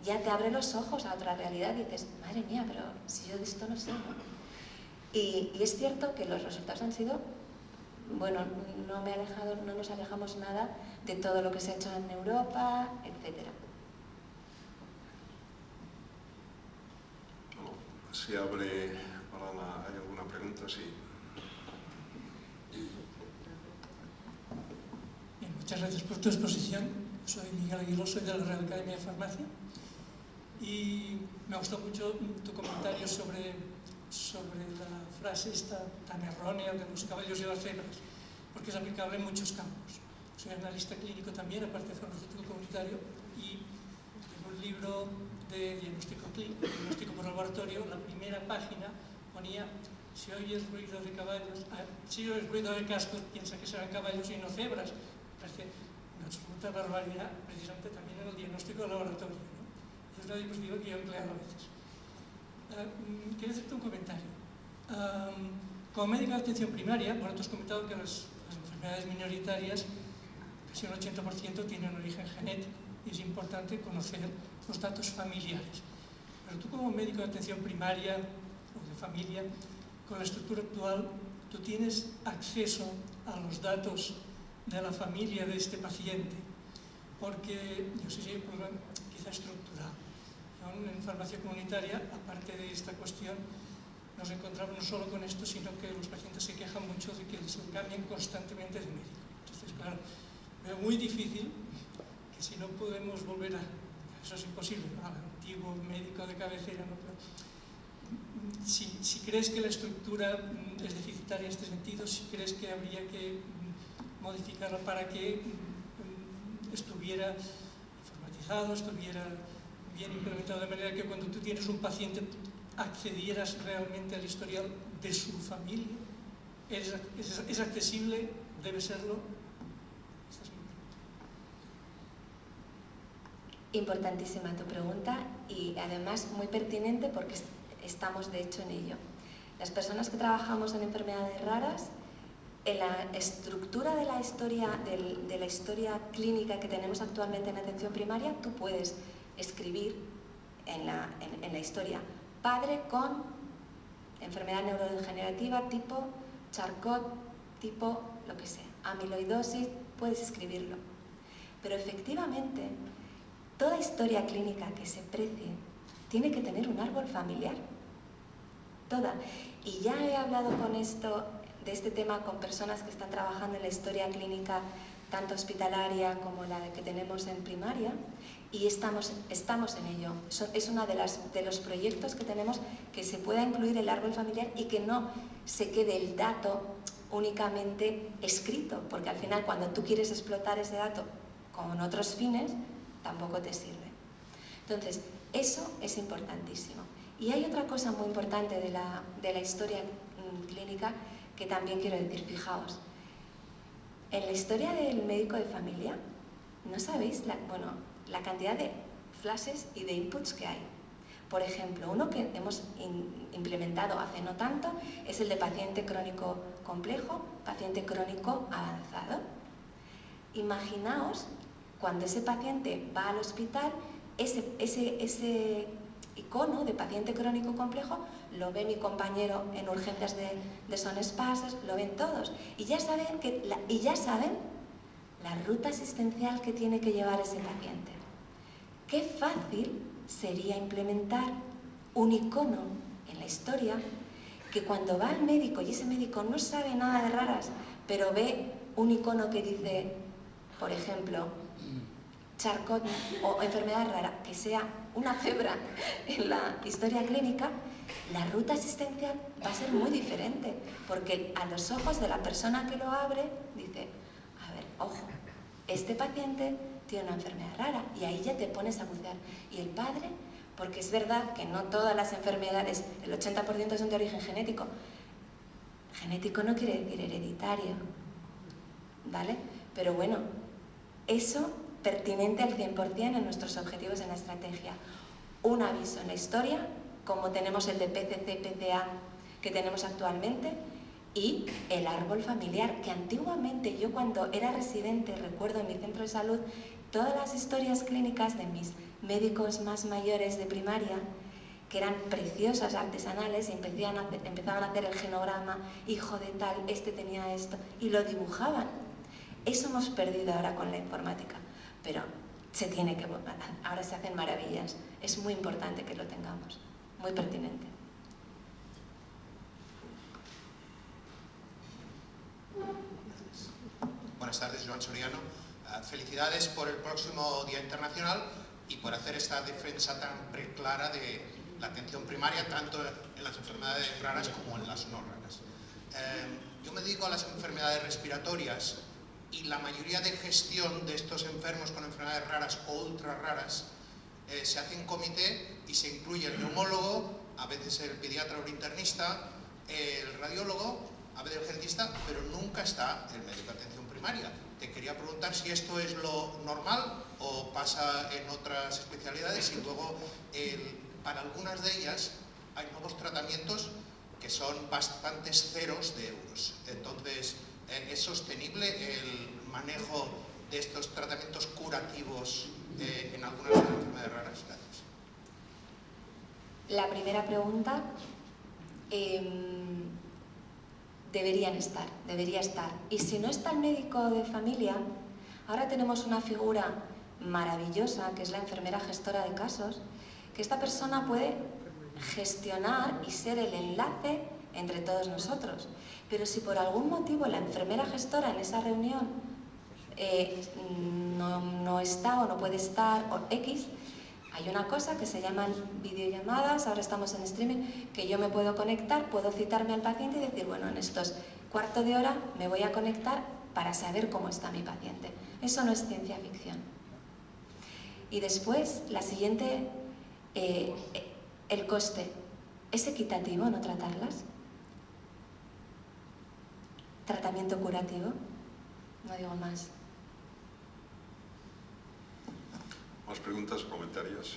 ya te abre los ojos a otra realidad y dices, madre mía, pero si yo de esto no sé, ¿no? Y es cierto que los resultados han sido, bueno, no nos alejamos nada de todo lo que se ha hecho en Europa, etcétera. Se abre para ¿hay alguna pregunta? Sí. Bien, muchas gracias por tu exposición. Soy Miguel Aguiló, soy de la Real Academia de Farmacia, y me gustó mucho tu comentario sobre la frase esta tan errónea de los caballos y las cebras, porque es aplicable en muchos campos. Soy analista clínico también, aparte de farmacéutico comunitario, y en un libro de diagnóstico clínico, diagnóstico por laboratorio, la primera página ponía: si oyes ruido de caballos, si oyes ruido de cascos, piensa que serán caballos y no cebras. Parece una absoluta barbaridad, precisamente también en el diagnóstico de laboratorio, ¿no? Y es una diapositiva que yo he empleado a veces. Quiero hacerte un comentario. Como médico de atención primaria, bueno, tú has comentado que las enfermedades minoritarias, casi un 80%, tienen origen genético, y es importante conocer los datos familiares. Pero tú, como médico de atención primaria o de familia, con la estructura actual, tú tienes acceso a los datos de la familia de este paciente, porque yo sé si hay un problema quizá estructural. En farmacia comunitaria, aparte de esta cuestión, nos encontramos no solo con esto, sino que los pacientes se quejan mucho de que les cambian constantemente de médico. Entonces, claro, veo muy difícil que, si no podemos volver a, eso es imposible, ¿no?, al antiguo médico de cabecera, ¿no? Pero si crees que la estructura es deficitaria en este sentido, si crees que habría que modificarla para que estuviera informatizado, estuviera bien implementado, de manera que cuando tú tienes un paciente accedieras realmente al historial de su familia. ¿Es accesible? ¿Debe serlo? Esta es mi pregunta. Importantísima tu pregunta, y además muy pertinente, porque estamos de hecho en ello. Las personas que trabajamos en enfermedades raras, en la estructura de la historia clínica que tenemos actualmente en atención primaria, tú puedes escribir en la historia: padre con enfermedad neurodegenerativa tipo Charcot, tipo lo que sea, amiloidosis, puedes escribirlo. Pero efectivamente, toda historia clínica que se precie tiene que tener un árbol familiar. Toda. Y ya he hablado de este tema con personas que están trabajando en la historia clínica, tanto hospitalaria como la que tenemos en primaria, y estamos en ello. Es uno de los proyectos que tenemos, que se pueda incluir el árbol familiar y que no se quede el dato únicamente escrito, porque al final, cuando tú quieres explotar ese dato con otros fines, tampoco te sirve. Entonces, eso es importantísimo. Y hay otra cosa muy importante de la historia clínica que también quiero decir. Fijaos, en la historia del médico de familia, no sabéis la cantidad de flashes y de inputs que hay. Por ejemplo, uno que hemos implementado hace no tanto es el de paciente crónico complejo, paciente crónico avanzado. Imaginaos, cuando ese paciente va al hospital, ese icono de paciente crónico complejo lo ve mi compañero en urgencias de Son Espases, lo ven todos. Y ya saben la ruta asistencial que tiene que llevar ese paciente. Qué fácil sería implementar un icono en la historia que cuando va al médico y ese médico no sabe nada de raras, pero ve un icono que dice, por ejemplo, Charcot o enfermedad rara, que sea una cebra en la historia clínica, la ruta asistencial va a ser muy diferente, porque a los ojos de la persona que lo abre dice, a ver, ojo, este paciente tiene una enfermedad rara, y ahí ya te pones a bucear. Y el padre, porque es verdad que no todas las enfermedades, el 80% son de origen genético. Genético no quiere decir hereditario, ¿vale? Pero bueno, eso pertinente al 100% en nuestros objetivos en la estrategia. Un aviso en la historia, como tenemos el de PCC, PCA que tenemos actualmente, y el árbol familiar, que antiguamente yo cuando era residente, recuerdo en mi centro de salud, todas las historias clínicas de mis médicos más mayores de primaria, que eran preciosas, artesanales, y empezaban a hacer el genograma, hijo de tal, este tenía esto, y lo dibujaban. Eso hemos perdido ahora con la informática, pero ahora se hacen maravillas. Es muy importante que lo tengamos, muy pertinente. Buenas tardes, Joan Soriano. Felicidades por el próximo Día Internacional y por hacer esta defensa tan clara de la atención primaria, tanto en las enfermedades raras como en las no raras. Yo me dedico a las enfermedades respiratorias y la mayoría de gestión de estos enfermos con enfermedades raras o ultra raras se hace en comité y se incluye el neumólogo, a veces el pediatra o el internista, el radiólogo, a veces el genetista, pero nunca está el médico de atención primaria. Te quería preguntar si esto es lo normal o pasa en otras especialidades, y luego para algunas de ellas hay nuevos tratamientos que son bastantes ceros de euros. Entonces, ¿es sostenible el manejo de estos tratamientos curativos en algunas enfermedades raras? Gracias. La primera pregunta, debería estar. Y si no está el médico de familia, ahora tenemos una figura maravillosa, que es la enfermera gestora de casos, que esta persona puede gestionar y ser el enlace entre todos nosotros. Pero si por algún motivo la enfermera gestora en esa reunión no está o no puede estar, o X, hay una cosa que se llaman videollamadas, ahora estamos en streaming, que yo me puedo conectar, puedo citarme al paciente y decir, bueno, en estos cuarto de hora me voy a conectar para saber cómo está mi paciente. Eso no es ciencia ficción. Y después, la siguiente, el coste. ¿Es equitativo no tratarlas? ¿Tratamiento curativo? No digo más. ¿Más preguntes o comentaris?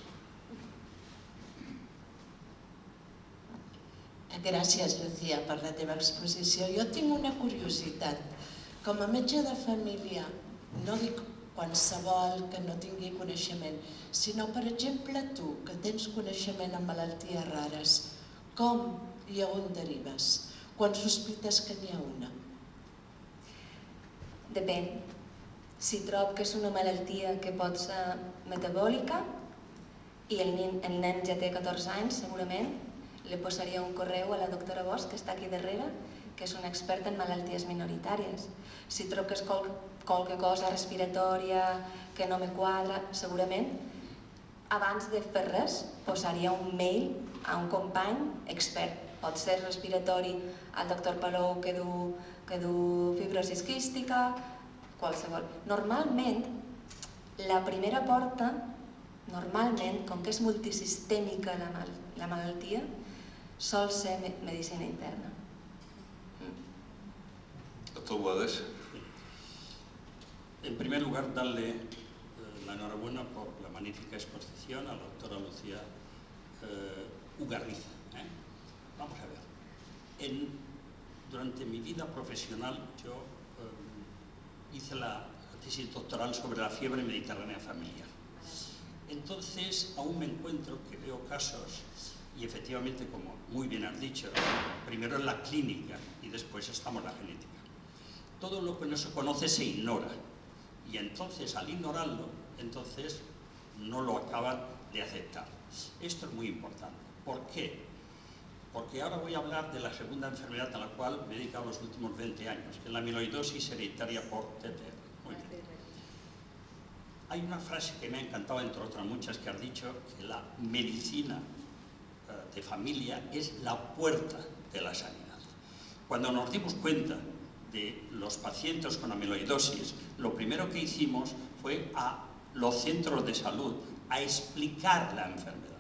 Gràcies, Lucía, per la teva exposició. Jo tinc una curiositat. Com a metge de família, no dic qualsevol que no tingui coneixement, sinó, per exemple, tu, que tens coneixement en malalties rares, com i on derives? Quan sospites que n'hi ha una? Depèn. Si trobo que és una malaltia que pot ser metabòlica i el nen ja té 14 anys, segurament, li posaria un correu a la doctora Bosch, que està aquí darrere, que és una experta en malalties minoritàries. Si trobo que és qualque cosa respiratòria que no me quadra, segurament, abans de fer res, posaria un mail a un company expert. Pot ser respiratori al doctor Palou, que du fibrosis quística, qualsevol. Normalment, la primera porta, normalment, com que és multisistèmica la malaltia, sol ser medicina interna. Doctor Boades. En primer lugar, darle la enhorabuena por la magnífica exposición a la doctora Lucía Ugarriza. Vamos a ver. Durante mi vida profesional yo hice la tesis doctoral sobre la fiebre mediterránea familiar. Entonces, aún me encuentro que veo casos, y efectivamente, como muy bien has dicho, primero es la clínica y después estamos la genética. Todo lo que no se conoce se ignora, y entonces, al ignorarlo, entonces no lo acaban de aceptar. Esto es muy importante. ¿Por qué? Porque ahora voy a hablar de la segunda enfermedad a la cual me he dedicado los últimos 20 años, que es la amiloidosis hereditaria por TTR. Muy bien. Hay una frase que me ha encantado, entre otras muchas, que has dicho, que la medicina de familia es la puerta de la sanidad. Cuando nos dimos cuenta de los pacientes con amiloidosis, lo primero que hicimos fue a los centros de salud a explicar la enfermedad.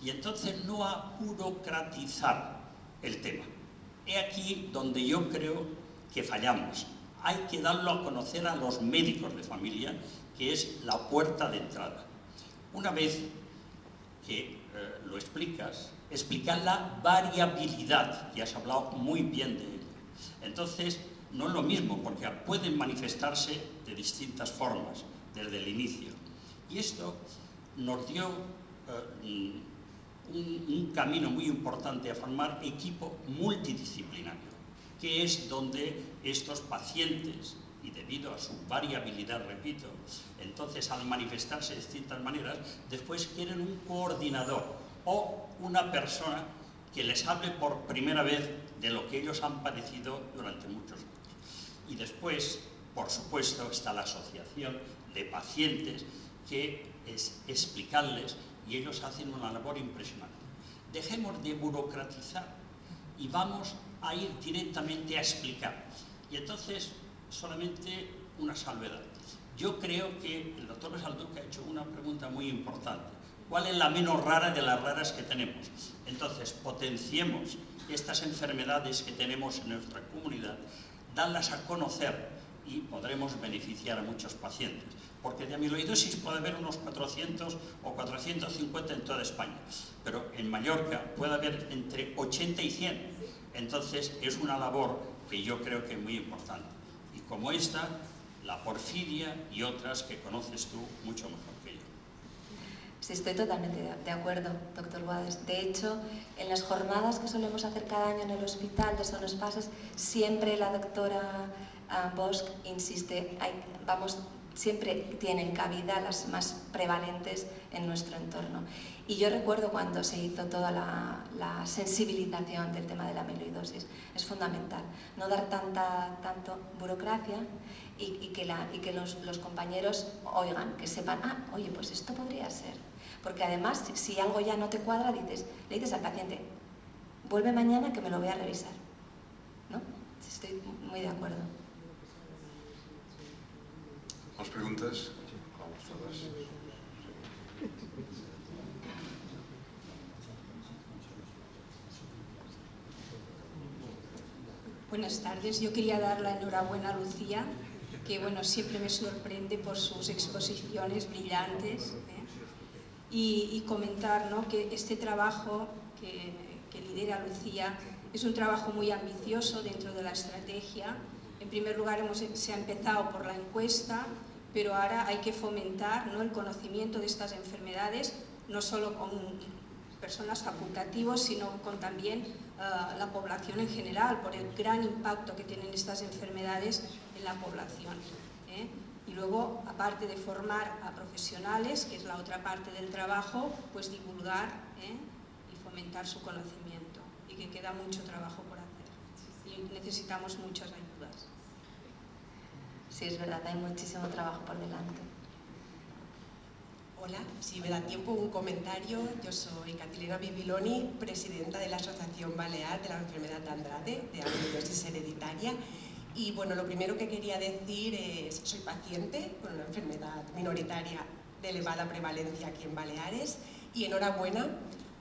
Y entonces no a burocratizar el tema. He aquí donde yo creo que fallamos. Hay que darlo a conocer a los médicos de familia, que es la puerta de entrada. Una vez que lo explicas, explicar la variabilidad, y has hablado muy bien de ello. Entonces, no es lo mismo, porque pueden manifestarse de distintas formas desde el inicio. Y esto nos dio un camino muy importante a formar equipo multidisciplinario, que es donde estos pacientes, y debido a su variabilidad, repito, entonces al manifestarse de distintas maneras, después quieren un coordinador o una persona que les hable por primera vez de lo que ellos han padecido durante muchos años. Y después, por supuesto, está la asociación de pacientes, que es explicarles, y ellos hacen una labor impresionante. Dejemos de burocratizar y vamos a ir directamente a explicar. Y entonces, solamente una salvedad. Yo creo que el doctor Besalduque ha hecho una pregunta muy importante. ¿Cuál es la menos rara de las raras que tenemos? Entonces, potenciemos estas enfermedades que tenemos en nuestra comunidad, darlas a conocer y podremos beneficiar a muchos pacientes. Porque de amiloidosis puede haber unos 400 o 450 en toda España, pero en Mallorca puede haber entre 80 y 100. Entonces, es una labor que yo creo que es muy importante. Y como esta, la porfiria y otras que conoces tú mucho mejor que yo. Sí, estoy totalmente de acuerdo, doctor Boades. De hecho, en las jornadas que solemos hacer cada año en el hospital de Sonospases, siempre la doctora Bosch insiste, siempre tienen cabida las más prevalentes en nuestro entorno. Y yo recuerdo cuando se hizo toda la sensibilización del tema de la amiloidosis. Es fundamental no dar tanto burocracia y que los compañeros oigan, que sepan, oye, pues esto podría ser. Porque además, si algo ya no te cuadra, le dices al paciente, vuelve mañana que me lo voy a revisar. ¿No? Estoy muy de acuerdo. ¿Más preguntas? Vamos todas. Buenas tardes. Yo quería dar la enhorabuena a Lucía, que bueno, siempre me sorprende por sus exposiciones brillantes, y comentar, ¿no?, que este trabajo que lidera Lucía es un trabajo muy ambicioso dentro de la estrategia. En primer lugar, se ha empezado por la encuesta, pero ahora hay que fomentar, ¿no?, el conocimiento de estas enfermedades, no solo con personas facultativos, sino con también la población en general, por el gran impacto que tienen estas enfermedades en la población. Y luego, aparte de formar a profesionales, que es la otra parte del trabajo, pues divulgar y fomentar su conocimiento, y que queda mucho trabajo por hacer. Y necesitamos muchas ayudas. Sí, es verdad, hay muchísimo trabajo por delante. Hola, si me da tiempo un comentario. Yo soy Catilina Bibiloni, presidenta de la Asociación Balear de la Enfermedad de Andrade, de amiloidosis hereditaria. Y bueno, lo primero que quería decir es, soy paciente con una enfermedad minoritaria de elevada prevalencia aquí en Baleares, y enhorabuena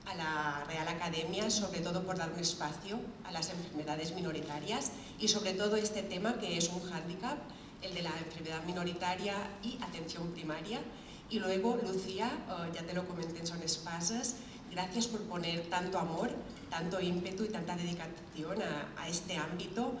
a la Real Academia, sobre todo por dar un espacio a las enfermedades minoritarias, y sobre todo este tema que es un hándicap, el de la enfermedad minoritaria y atención primaria. Y luego, Lucía, ya te lo comenté en Sonespases, gracias por poner tanto amor, tanto ímpetu y tanta dedicación a este ámbito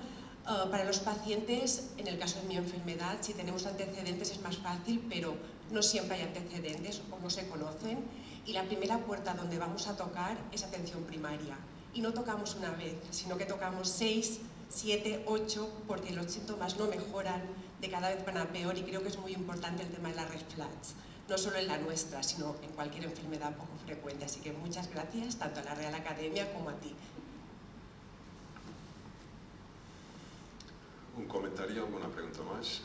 Para los pacientes, en el caso de mi enfermedad, si tenemos antecedentes es más fácil, pero no siempre hay antecedentes o no se conocen. Y la primera puerta donde vamos a tocar es atención primaria. Y no tocamos una vez, sino que tocamos 6, 7, 8, porque los síntomas no mejoran, de cada vez van a peor, y creo que es muy importante el tema de las red flags, no solo en la nuestra, sino en cualquier enfermedad poco frecuente. Así que muchas gracias, tanto a la Real Academia como a ti. ¿Un comentario, alguna pregunta más?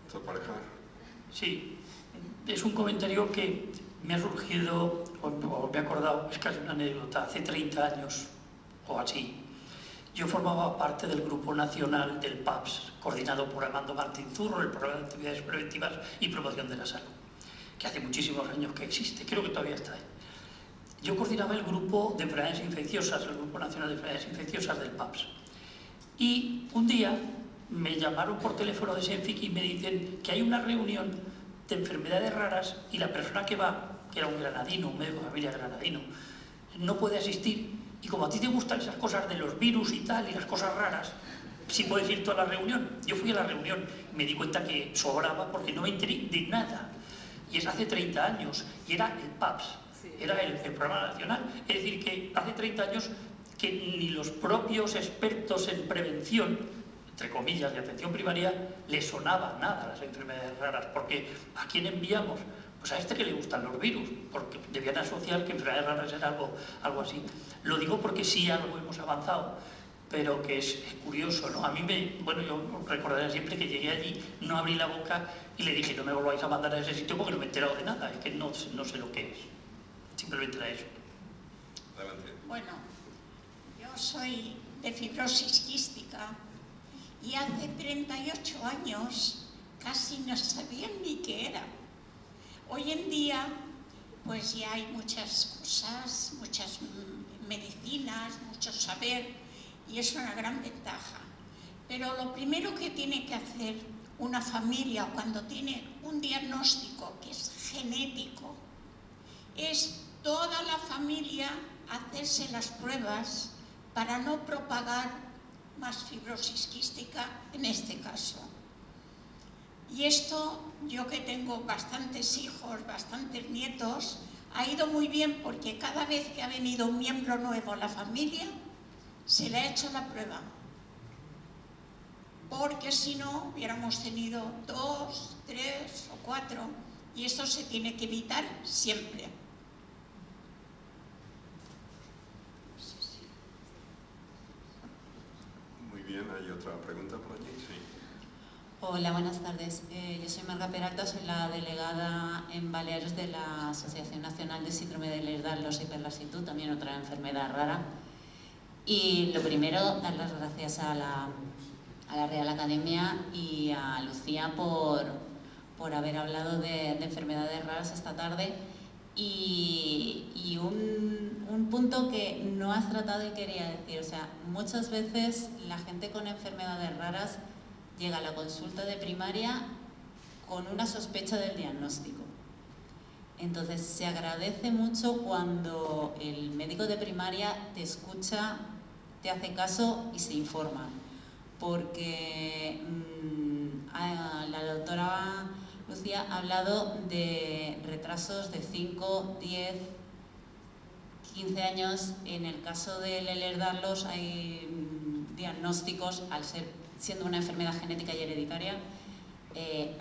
¿Doctor Pareja? Sí, es un comentario que me ha surgido, o me he acordado, es casi una anécdota, hace 30 años o así. Yo formaba parte del Grupo Nacional del PAPS, coordinado por Armando Martín Zurro, el Programa de Actividades Preventivas y Promoción de la Salud, que hace muchísimos años que existe, creo que todavía está ahí. Yo coordinaba el Grupo de Enfermedades Infecciosas, el Grupo Nacional de Enfermedades Infecciosas del PAPS. Y un día me llamaron por teléfono de Senfic y me dicen que hay una reunión de enfermedades raras y la persona que va, que era un granadino, un médico de familia granadino, no puede asistir, y como a ti te gustan esas cosas de los virus y tal, y las cosas raras, sí puedes ir tú a la reunión. Yo fui a la reunión y me di cuenta que sobraba porque no me enteré de nada. Y es hace 30 años, y era el PAPS, era el programa nacional. Es decir, que hace 30 años que ni los propios expertos en prevención, entre comillas, de atención primaria, les sonaba nada a las enfermedades raras, porque ¿a quién enviamos? Pues a este que le gustan los virus, porque debían asociar que enfermedades raras era algo así. Lo digo porque sí algo hemos avanzado, pero que es curioso, ¿no? A mí yo recordaré siempre que llegué allí, no abrí la boca y le dije, no me volváis a mandar a ese sitio porque no me he enterado de nada, es que no sé lo que es. Simplemente era eso. Adelante. Bueno, yo soy de fibrosis quística y hace 38 años casi no sabían ni qué era. Hoy en día pues ya hay muchas cosas, muchas medicinas, mucho saber, y es una gran ventaja. Pero lo primero que tiene que hacer una familia cuando tiene un diagnóstico que es genético es toda la familia hacerse las pruebas para no propagar más fibrosis quística en este caso. Y esto, yo que tengo bastantes hijos, bastantes nietos, ha ido muy bien porque cada vez que ha venido un miembro nuevo a la familia, se le ha hecho la prueba. Porque si no, hubiéramos tenido 2, 3 o 4, y esto se tiene que evitar siempre. Muy bien, ¿hay otra pregunta por allí? Sí. Hola, buenas tardes. Yo soy Marga Peralta, soy la delegada en Baleares de la Asociación Nacional de Síndrome de Ehlers-Danlos y Perlasitud, también otra enfermedad rara. Y lo primero, dar las gracias a la Real Academia y a Lucía por haber hablado de enfermedades raras esta tarde. Y un punto que no has tratado y quería decir, o sea, muchas veces la gente con enfermedades raras llega a la consulta de primaria con una sospecha del diagnóstico. Entonces se agradece mucho cuando el médico de primaria te escucha, te hace caso y se informa, porque la doctora Lucía ha hablado de retrasos de 5, 10, 15 años. En el caso del Ehlers-Danlos hay diagnósticos, siendo una enfermedad genética y hereditaria,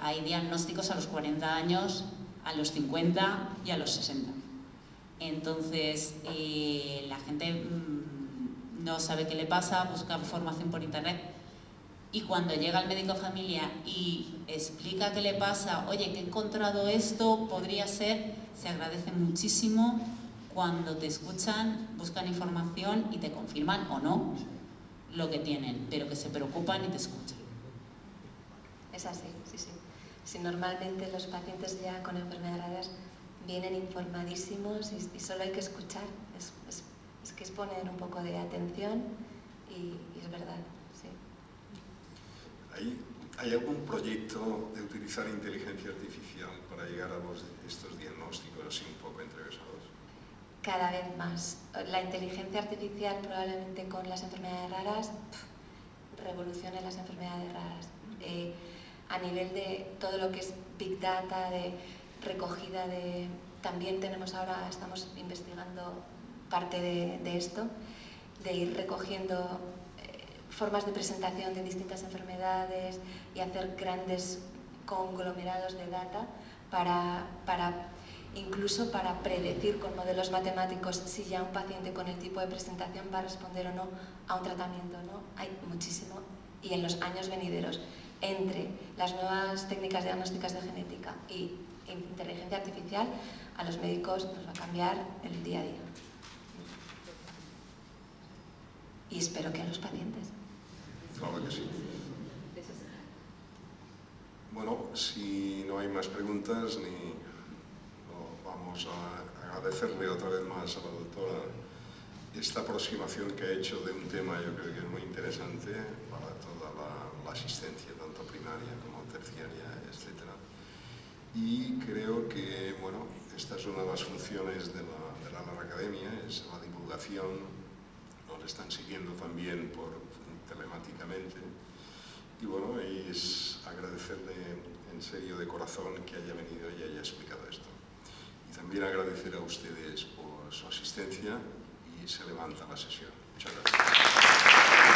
hay diagnósticos a los 40 años, a los 50 y a los 60. Entonces, la gente no sabe qué le pasa, busca información por internet, y cuando llega el médico de familia y explica qué le pasa, oye, que he encontrado esto, podría ser, se agradece muchísimo cuando te escuchan, buscan información y te confirman o no lo que tienen, pero que se preocupan y te escuchan. Es así, sí, sí. Si normalmente los pacientes ya con enfermedades raras vienen informadísimos y solo hay que escuchar, es que es poner un poco de atención y es verdad, sí. ¿Hay algún proyecto de utilizar inteligencia artificial para llegar a estos diagnósticos así un poco entrevesados? Cada vez más. La inteligencia artificial probablemente con las enfermedades raras revolución en las enfermedades raras. A nivel de todo lo que es Big Data, de recogida de... También estamos investigando parte de esto, de ir recogiendo formas de presentación de distintas enfermedades y hacer grandes conglomerados de data incluso para predecir con modelos matemáticos si ya un paciente con el tipo de presentación va a responder o no a un tratamiento, ¿no? Hay muchísimo, y en los años venideros, entre las nuevas técnicas diagnósticas de genética y inteligencia artificial, a los médicos nos va a cambiar el día a día. Y espero que a los pacientes. Claro que sí. Bueno, si no hay más preguntas, vamos a agradecerle otra vez más a la doctora esta aproximación que ha hecho de un tema, yo creo que es muy interesante para toda la asistencia, tanto primaria como terciaria, etc. Y creo que, bueno, esta es una de las funciones de la Academia, es la divulgación. Nos están siguiendo también telemáticamente. Y bueno, es agradecerle en serio de corazón que haya venido y haya explicado esto. Y también agradecer a ustedes por su asistencia y se levanta la sesión. Muchas gracias.